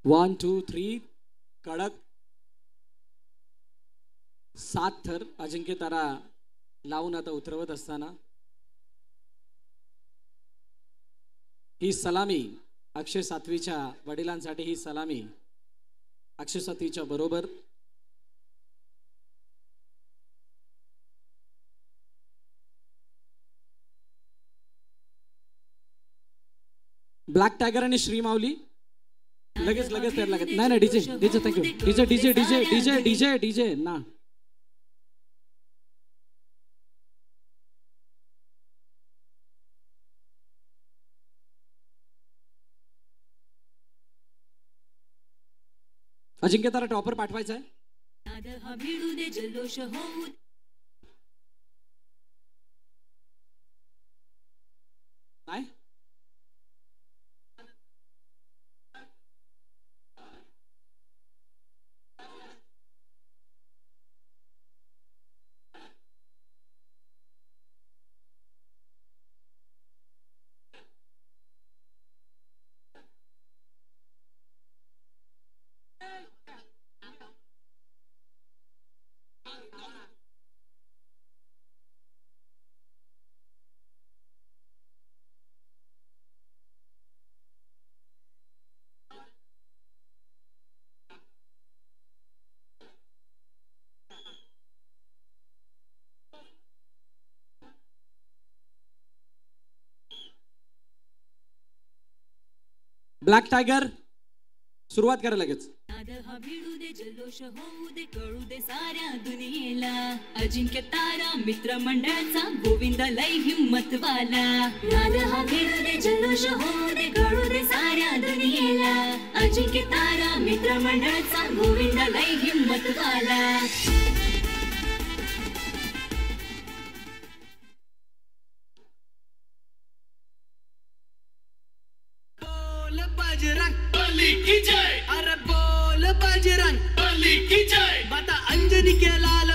1 2 3 कडक 7 थर अजिंक्य तारा लावून आता उतरवत असताना ही सलामी अक्षय सातवीच्या वडिलांसाठी ही सलामी अक्षय सातवीच्या बरोबर ब्लॅक टायगर आणि श्री माऊली लगेच लगेच तयार लागत नाही. DJ DJ thank you DJ DJ DJ DJ DJ DJ ना अजिंक्य तारा टॉपर पाठवायचा आहे. नाही ब्लॅक टायगर सुरुवात करा लगेच. कळू दे साऱ्या दुनियेला अजिंक्य तारा मित्र मंडळाचा गोविंद लय हिम्मत वाला. नाद हा भिडू दे जल्लोष होऊ दे कळू दे साऱ्या दुनियेला अजिंक्य तारा मित्र मंडळाचा गोविंद लय हिम्मत वाला. बजरंग बली की जय. अरे बोल बजरंग बली की जय. बता अंजनी के लाल